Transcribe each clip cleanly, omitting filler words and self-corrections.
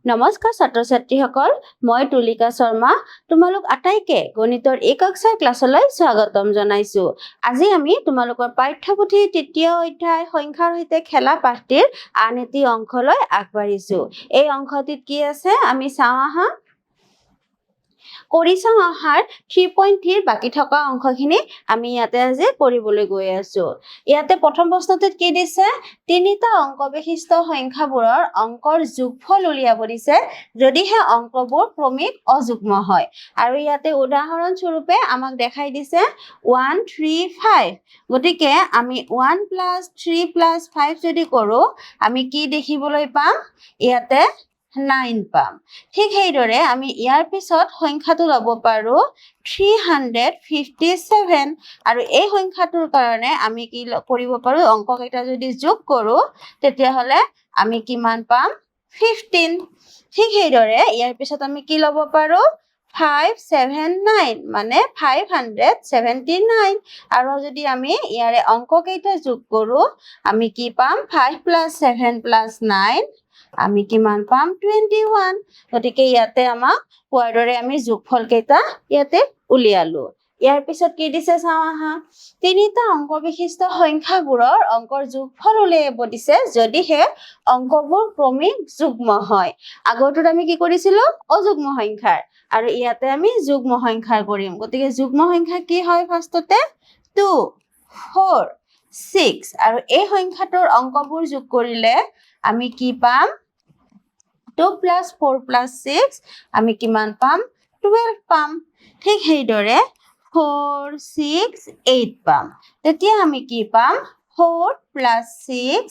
নমস্কাৰ ছাত্ৰ ছাত্ৰীসকল, মই তুলিকা শৰ্মা তোমালোক আটাইকে গণিতৰ এই কক্ষাৰ ক্লাছলৈ স্বাগতম জনাইছো। আজি আমি তোমালোকৰ পাঠ্যপুথিৰ তৃতীয় অধ্যায় সংখ্যাৰ সৈতে খেলা পাঠটিৰ আন এটি অংশলৈ আগবাঢ়িছো। এই অংশটিত কি আছে আমি চাওঁ আহা। কৰি চাওঁ আহাৰ 3.3 বাকি থকা অংশখিনি আমি ইয়াতে আজি কৰিবলৈ গৈ আছো। ইয়াতে প্ৰথম প্ৰশ্নটোত কি দিছে, তিনিটা অংক বিশিষ্ট সংখ্যাবোৰৰ অংকৰ যোগফল উলিয়াব দিছে যদিহে অংকবোৰ ক্ৰমিক অযুগ্ম হয়। আৰু ইয়াতে উদাহৰণ স্বৰূপে আমাক দেখাই দিছে 1 3 5। গতিকে আমি 1 + 3 + 5 যদি কৰো আমি কি দেখিবলৈ পাম, ইয়াতে 9 পাম। ঠিক সেইদৰে আমি ইয়াৰ পিছত সংখ্যাটো ল'ব পাৰো 357 আৰু এই সংখ্যাটোৰ কাৰণে আমি কি কৰিব পাৰো, অংককেইটা যদি যোগ কৰো তেতিয়াহ'লে আমি কিমান পাম, 15। ঠিক সেইদৰে ইয়াৰ পিছত আমি কি ল'ব পাৰো 579 মানে 579 আৰু যদি আমি ইয়াৰে অংককেইটা যোগ কৰো আমি কি পাম 5 + 7 + 9 আমি কিমান পাম 21। গতিকে ইয়াতে আমাক কোৱাৰ দৰে আমি যোগফল কেইটা ইয়াতে উলিয়ালো। ইয়াৰ পিছত কি দিছে চাওঁ আহা, তিনিটা অংক বিশিষ্ট সংখ্যাবোৰৰ অংকৰ যোগফল উলিয়াব দিছে যদিহে অংকবোৰ ক্ৰমিক যুগ্ম হয়। আগৰটোত আমি কি কৰিছিলো অযুগ্ম সংখ্যাৰ, আৰু ইয়াতে আমি যুগ্ম সংখ্যাৰ কৰিম। গতিকে যুগ্ম সংখ্যা কি হয়, ফাৰ্ষ্টতে 2 4 6 আৰু এই সংখ্যাটোৰ অংকবোৰ যোগ কৰিলে আমি কি পাম 2 + 4 + 6 আমি কিমান পাম 12 পাম। ঠিক সেইদৰে 4 6 8 পাম। তেতিয়া আমি কি পাম 4 + 6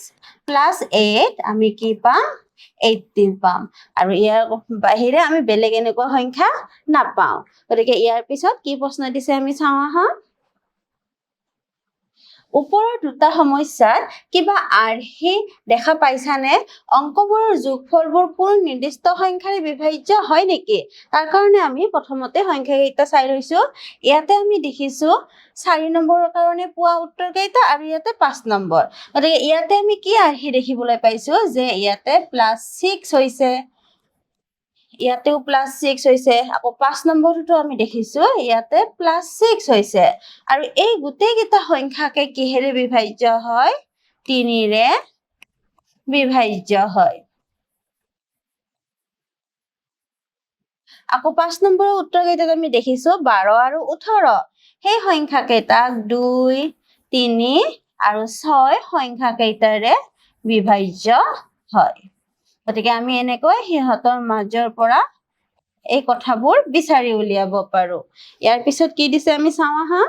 + 8 আমি কি পাম 18 পাম। আৰু ইয়াৰ বাহিৰে আমি বেলেগ এনেকুৱা সংখ্যা নাপাওঁ। গতিকে ইয়াৰ পিছত কি প্ৰশ্ন দিছে আমি চাওঁ আহা। ওপৰৰ দুটা সমস্যাত কিবা আৰ্হি দেখা পাইছানে? অংকবোৰৰ যোগফলবোৰ কোন নিৰ্দিষ্ট সংখ্যাৰে বিভাজ্য হয় নেকি? তাৰ কাৰণে আমি প্ৰথমতে সংখ্যাকেইটা চাই লৈছো। ইয়াতে আমি দেখিছো 4 নম্বৰৰ কাৰণে পোৱা উত্তৰ কেইটা আৰু ইয়াতে 5 নম্বৰ। গতিকে ইয়াতে আমি কি আৰ্হি দেখিবলৈ পাইছো যে ইয়াতে +6 হৈছে, ইয়াতেও +6 হৈছে, আকৌ 5 নম্বৰটো আমি দেখিছো ইয়াতে +6 হৈছে। আৰু এই গোটেইকেইটা সংখ্যাকে কিহেৰে বিভাজ্য হয়, 3ৰে বিভাজ্য হয়। আকৌ 5 নম্বৰৰ উত্তৰ কেইটাত আমি দেখিছো 12 আৰু 18। সেই সংখ্যা কেইটাক 2 3 আৰু 6 সংখ্যা কেইটাৰে বিভাজ্য হয়। গতিকে আমি এনেকৈ সিহঁতৰ মাজৰ পৰা এই কথাবোৰ বিচাৰি উলিয়াব পাৰো। ইয়াৰ পিছত কি দিছে আমি চাওঁ আহা।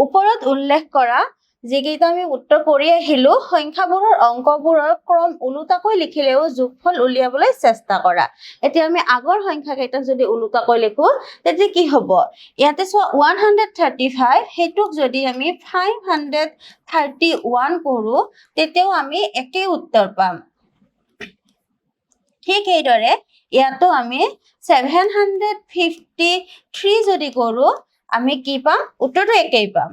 ওপৰত উল্লেখ কৰা যিকেইটা আমি উত্তৰ কৰি আহিলো সংখ্যাবোৰৰ অংকবোৰৰ ক্ৰম ওলোটাকৈ লিখিলেও যোগফল উলিয়াবলৈ চেষ্টা কৰা। এতিয়া আমি আগৰ সংখ্যা কেইটাক যদি ওলোটাকৈ লিখো তেতিয়া কি হ'ব, ইয়াতে চোৱা 135 সেইটোক যদি আমি 531 কৰো তেতিয়াও আমি একেই উত্তৰ পাম। ঠিক সেইদৰে ইয়াতো আমি 753 যদি কৰো আমি কি পাম, উত্তৰটো একেই পাম।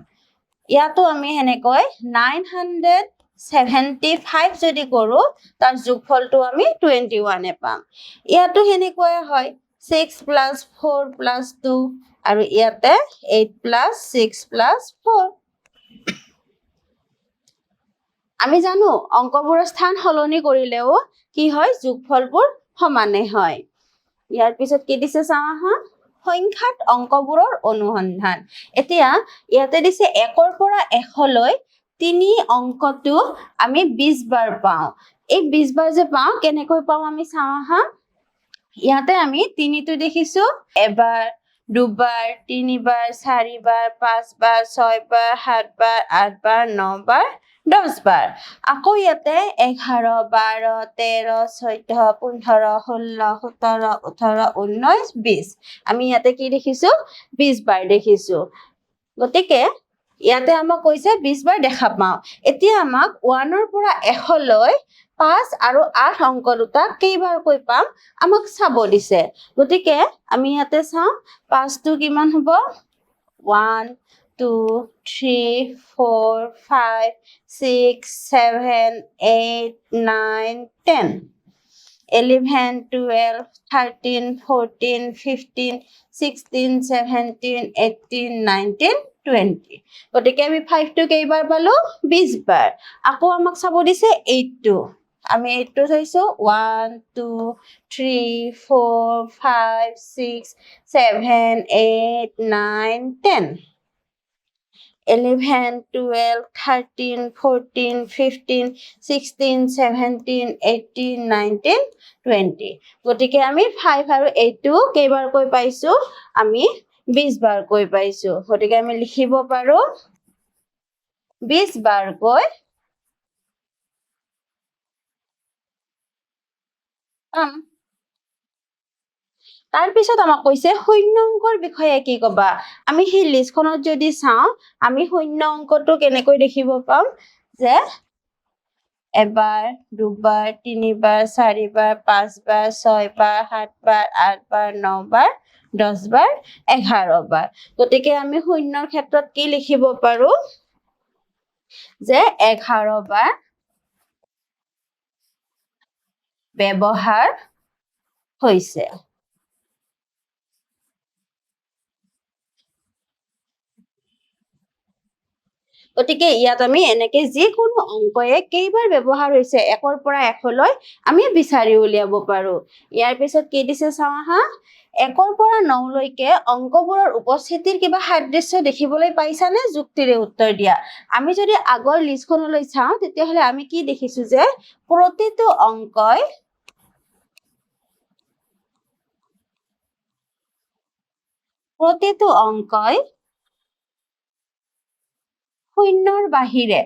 ইয়াতো আমি সেনেকৈ 975 যদি কৰো তাৰ যোগফলটো আমি 21 পাম। ইয়াতো সেনেকুৱাই হয় 6 + 4 + 2 আৰু ইয়াতে 8 + 6 + 4। আমি জানো অংকবোৰৰ স্থান সলনি কৰিলেও কি হয়, যোগফলবোৰ সমানে হয়। ইয়াৰ পিছত কি দিছে চাওঁ আহা, সংখ্যাত অংকবোৰৰ অনুসন্ধান। এতিয়া ইয়াতে দিছে 1ৰ পৰা 100লৈ 3 অংকটো আমি 20 বাৰ পাওঁ। এই 20 বাৰ যে পাওঁ কেনেকৈ পাওঁ আমি চাওঁ আহা। ইয়াতে আমি 3টো দেখিছো এবাৰ, 2 বাৰ, 3 বাৰ, 4 বাৰ, 5 বাৰ, 6 বাৰ, 7 বাৰ, 8 বাৰ, 9 বাৰ, 10 বাৰ। আকৌ ইয়াতে 11 12 13 14 15 16 17 18 19 20 আমি ইয়াতে কি দেখিছো 20 বাৰ দেখিছো। গতিকে ইয়াতে আমাক কৈছে 20 বাৰ দেখা পাওঁ। এতিয়া আমাক 1ৰ পৰা 100লৈ 5 আৰু 8 অংক দুটা কেইবাৰকৈ পাম আমাক চাব দিছে। গতিকে আমি ইয়াতে চাওঁ 5টো কিমান হ'ব 1 2 3 4 5 6 7 8 9 10। 11, 12, 13, 14, 15, 16, 17, 18, 19, 20. গতিকে আমি 5 টো কেইবাৰ পালো 20 বাৰ। আকৌ আমাক চাব দিছে 8 টো। আমি 8 টো চাইছো 1 2 3 4 5 6 7 8 9 10. 11, 12, 13, 14, 15, 16, 17, 18, 19, 20. গতিকে আমি 5 আৰু 8 টো কেইবাৰকৈ পাইছো আমি 20 বাৰকৈ পাইছো। গতিকে আমি লিখিব পাৰো 20 বাৰকৈ পাম। তাৰপিছত আমাক কৈছে শূন্য অংকৰ বিষয়ে কি কবা। আমি সেই লিষ্টখনত যদি চাওঁ আমি শূন্য অংকটো কেনেকৈ দেখিব পাম যে এবাৰ, দুবাৰ, তিনিবাৰ, চাৰিবাৰ, 5 বাৰ, 6 বাৰ, 7 বাৰ, 8 বাৰ, 9 বাৰ, 10 বাৰ, 11 বাৰ। গতিকে আমি শূন্যৰ ক্ষেত্ৰত কি লিখিব পাৰো যে 11 বাৰ ব্যৱহাৰ হৈছে। গতিকে ইয়াত আমি এনেকে যিকোনো অংকয়ে কেইবাৰ ব্যৱহাৰ হৈছে 1 ৰ পৰা 100 লৈ আমি বিচাৰি উলিয়াব পাৰো। ইয়াৰ পিছত কি দিছে চাওঁ আহা। 1 ৰ পৰা 9 লৈকে অংকবোৰৰ উপস্থিতিৰ কিবা সাদৃশ্য দেখিবলৈ পাইছানে? যুক্তিৰে উত্তৰ দিয়া। আমি যদি আগৰ লিষ্টখনলৈ চাওঁ তেতিয়াহ'লে আমি কি দেখিছো যে প্ৰতিটো অংকই শূন্যৰ বাহিৰে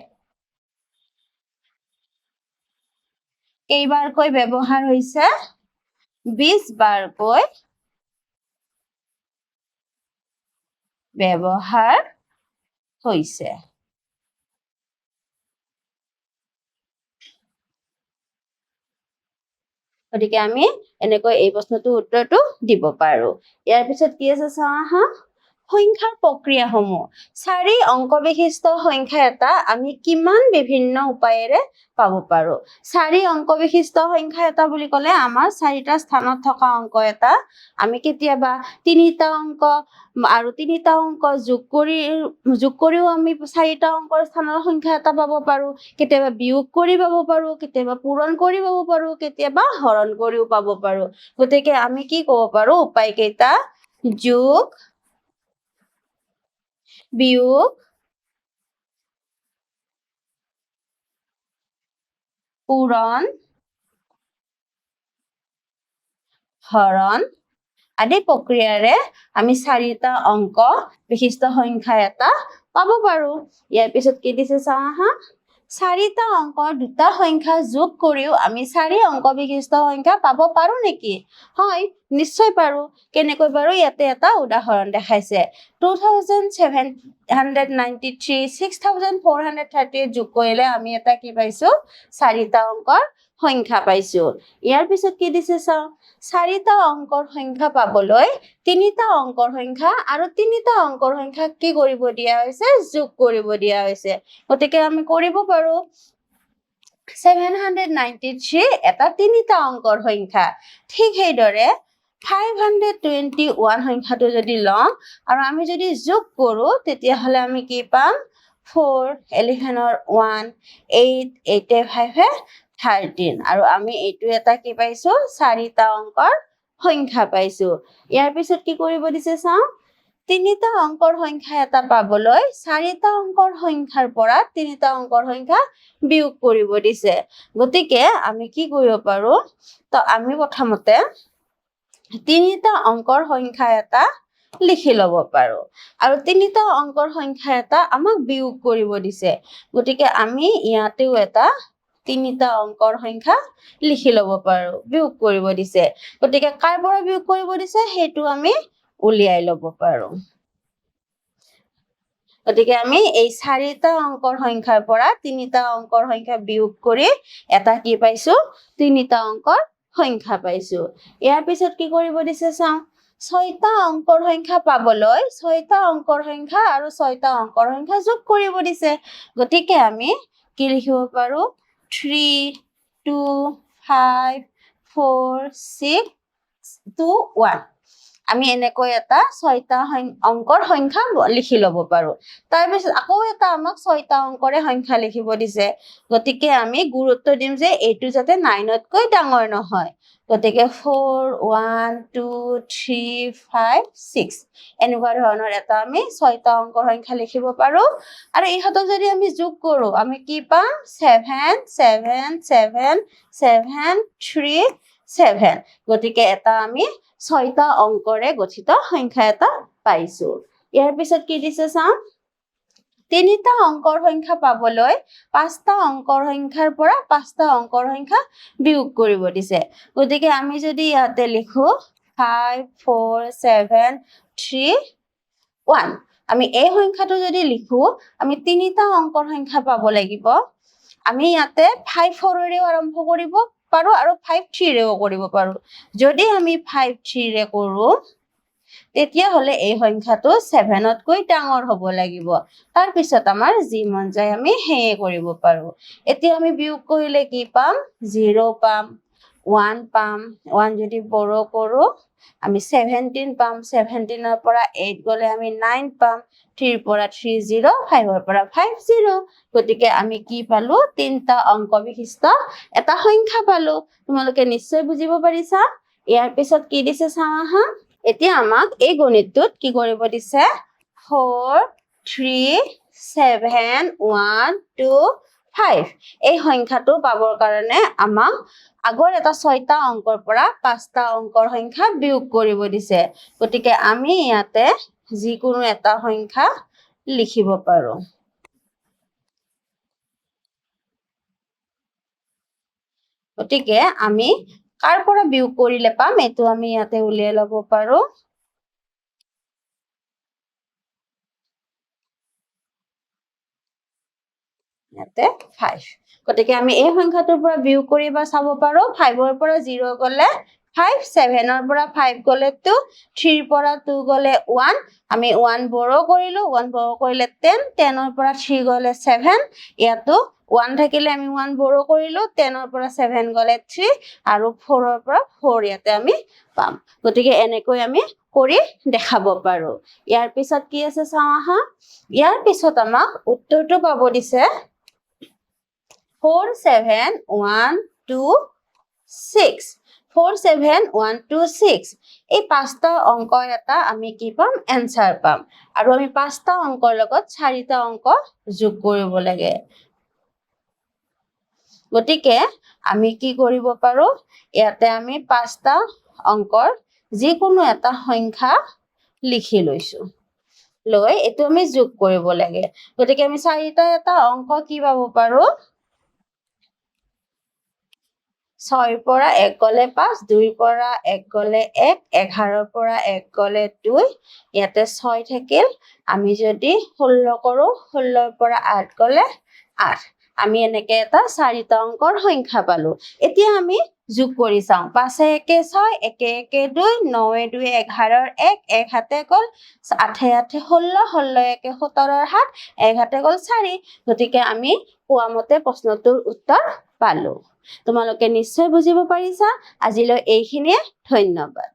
কেইবাৰকৈ ব্যৱহাৰ হৈছে 20 বাৰকৈ ব্যৱহাৰ হৈছে। গতিকে আমি এনেকৈ এই প্ৰশ্নটোৰ উত্তৰটো দিব পাৰো। ইয়াৰ পিছত কি আছে চাওঁ আহা। সংখ্যাৰ প্ৰক্ৰিয়াসমূহ। 4 অংক বিশিষ্ট সংখ্যা এটা আমি কিমান বিভিন্ন উপায়েৰে পাব পাৰো। 4 অংক বিশিষ্ট সংখ্যা এটা বুলি ক'লে আমাৰ 4টা স্থানত থকা অংক এটা আমি কেতিয়াবা 3টা অংক আৰু 3টা অংক যোগ কৰিও আমি 4টা অংকৰ স্থানৰ সংখ্যা এটা পাব পাৰো। কেতিয়াবা বিয়োগ কৰি পাব পাৰো, কেতিয়াবা পূৰণ কৰি পাব পাৰো, কেতিয়াবা হৰণ কৰিও পাব পাৰো। গতিকে আমি কি ক'ব পাৰো উপায় কেইটা যোগ, বিয়োগ, পূৰণ, হৰণ আদি প্ৰক্ৰিয়াৰে আমি 4টা অংক বিশিষ্ট সংখ্যা এটা পাব পাৰো। ইয়াৰ পিছত কি দিছে চাওঁ আহা। 4টা অংকৰ 2টা সংখ্যা যোগ কৰিও আমি 4 অংক বিশিষ্ট সংখ্যা পাব পাৰো নেকি? হয়, নিশ্চয় পাৰো। কেনেকৈ পাৰো ইয়াতে এটা উদাহৰণ দেখাইছে। 2793 6438 যোগ কৰিলে আমি এটা কি পাইছো 4টা অংকৰ সংখ্যা পাইছো। ইয়াৰ পিছত কি দিছে চাওঁ। 4টা অংকৰ সংখ্যা পাবলৈ 3টা অংকৰ সংখ্যা আৰু 3টা অংকৰ সংখ্যা কি কৰিব দিয়া হৈছে যোগ কৰিব দিয়া হৈছে। গতিকে আমি কৰিব পাৰো 793 এটা 3টা অংকৰ সংখ্যা। ঠিক সেইদৰে 521 সংখ্যাটো যদি লওঁ আৰু আমি যদি যোগ কৰো তেতিয়াহ'লে আমি কি পাম 4 11ৰ 1 8 8 5 13 আৰু আমি এইটো এটা কি পাইছো 4টা অংকৰ সংখ্যা পাইছো। ইয়াৰ পিছত কি কৰিব দিছে চাওঁ। 3টা অংকৰ সংখ্যা এটা পাবলৈ 4টা অংকৰ সংখ্যাৰ পৰা 3টা অংকৰ সংখ্যা বিয়োগ কৰিব দিছে। গতিকে আমি কি কৰিব পাৰো তো আমি প্ৰথমতে 3টা অংকৰ সংখ্যা এটা লিখি ল'ব পাৰো আৰু 3টা অংকৰ সংখ্যা এটা আমাক বিয়োগ কৰিব দিছে। গতিকে আমি ইয়াতেও এটা 3টা অংকৰ সংখ্যা লিখি ল'ব পাৰো বিয়োগ কৰিব দিছে। গতিকে কাৰ পৰা বিয়োগ কৰিব দিছে সেইটো আমি উলিয়াই ল'ব পাৰো। গতিকে আমি এই 4টা অংকৰ সংখ্যাৰ পৰা 3টা অংকৰ সংখ্যা বিয়োগ কৰি এটা কি পাইছো 3টা অংকৰ সংখ্যা পাইছো। ইয়াৰ পিছত কি কৰিব দিছে চাওঁ। 6টা অংকৰ সংখ্যা পাবলৈ 6টা অংকৰ সংখ্যা আৰু 6টা অংকৰ সংখ্যা যোগ কৰিব দিছে। গতিকে আমি কি লিখিব পাৰো 3 2 5 4 6 2 1 আমি এনেকৈ এটা 6টা অংকৰ সংখ্যা লিখি ল'ব পাৰো তাৰ পিছত আকৌ এটা আমাক 6টা অংকৰে সংখ্যা লিখিব দিছে গতিকে আমি গুৰুত্ব দিম যে এইটো যাতে 9তকৈ ডাঙৰ নহয় গতিকে 4 1 2 3 5 6 এনেকুৱা ধৰণৰ এটা আমি 6টা অংকৰ সংখ্যা লিখিব পাৰো আৰু ইহঁতক যদি আমি যোগ কৰো আমি কি পাম 7 7 7 7 3 7 গতিকে এটা আমি 6টা অংকৰে গঠিত সংখ্যা এটা পাইছো ইয়াৰ পিছত কি দিছে চাম 3টা অংকৰ সংখ্যা পাবলৈ 5টা অংকৰ সংখ্যাৰ পৰা 5টা অংকৰ সংখ্যা বিয়োগ কৰিব দিছে গতিকে আমি যদি ইয়াতে লিখো 5 4 7 3 1 আমি এই সংখ্যাটো যদি লিখো আমি 3টা অংকৰ সংখ্যা পাব লাগিব আমি ইয়াতে 5 4ৰেও আৰম্ভ কৰিব পাৰো আৰু 5 3 ৰেও কৰিব পাৰো যদি আমি 5 3 ৰে কৰো তেতিয়া হলে এই সংখ্যাটো 7তকৈ ডাঙৰ হ'ব লাগিব তাৰ পিছত আমাৰ যি মন যায় আমি হেয়ে কৰিব পাৰো এতিয়া আমি বিয়োগ কৰিলে কি পাম 0 পাম 1 পাম 1 যদি বড় কৰো আমি 17 পাম 17 ৰ পৰা 8 গলে আমি 9 পাম 3 ৰ পৰা 3 0 5 ৰ পৰা 5 0 গতিকে আমি কি পালো 3টা অংক বিশিষ্ট এটা সংখ্যা পালো তোমালোকে নিশ্চয় বুজিব পাৰিছা ইয়াৰ পিছত কি দিছে চাওঁ আহা এতিয়া আমাক এই গণিতটোত কি কৰিব দিছে 4 3 7 1 2 5 এই সংখ্যাটো পাবৰ কাৰণে আমাক আগৰ এটা 6টা অংকৰ পৰা 5টা অংকৰ সংখ্যা বিয়োগ কৰিব দিছে গতিকে আমি ইয়াতে যিকোনো এটা সংখ্যা লিখিব পাৰো গতিকে আমি কাৰ পৰা বিয়োগ কৰিলে পাম এইটো আমি ইয়াতে উলিয়াই ল'ব পাৰো ইয়াতে 5 গতিকে আমি এই সংখ্যাটোৰ পৰা বিয়োগ কৰিব চাব পাৰো 5 ৰ পৰা 0 গলে 5 7 ৰ পৰা 5 গলে 2 3 ৰ পৰা 2 গলে 1 আমি 1 বড় কৰিলো 1 বড় কৰিলে 10 10 ৰ পৰা 3 গলে 7 ইয়াতো 1 থাকিলে আমি 1 বড় কৰিলো 10 ৰ পৰা 7 গলে 3 আৰু 4 ৰ পৰা 4 ইয়াতে আমি পাম গতিকে এনেকৈ আমি কৰি দেখাব পাৰো ইয়াৰ পিছত কি আছে চাওঁ আহা ইয়াৰ পিছত আমাক উত্তৰটো পাব দিছে 4 7 1 2 6 4 7 1 2 6 এই 5টা অংকৰ এটা আমি কি পাম এনসাৰ পাম আৰু আমি 5টা অংকৰ লগত 4টা অংক যোগ কৰিব লাগে গতিকে আমি কি কৰিব পাৰো ইয়াতে আমি 5টা অংকৰ যিকোনো এটা সংখ্যা লিখি লৈছো লৈ এটো আমি যোগ কৰিব লাগে গতিকে আমি 4টা এটা অংক কি পাব পাৰো 6 ৰ পৰা 1 গলে 5 2 ৰ পৰা 1 গলে 1 11 ৰ পৰা 1 গলে 2 ইয়াতে 6 থাকিল আমি যদি 16 কৰো 16 ৰ পৰা 8 গলে 8 আমি এনেকে এটা 4টা অংকৰ সংখ্যা পালো এতিয়া আমি যোগ কৰি চাওঁ 5 1 6 1 1 2 9 2 11 ৰ 1 1 হাতে গল 8 8 16 16 1 17 ৰ 7 1 হাতে গল 4 গতিকে আমি কোৱা মতে প্ৰশ্নটোৰ উত্তৰ পালো তোমালোকে নিশ্চয় বুজিব পাৰিছা আজিলৈ এইখিনিয়ে ধন্যবাদ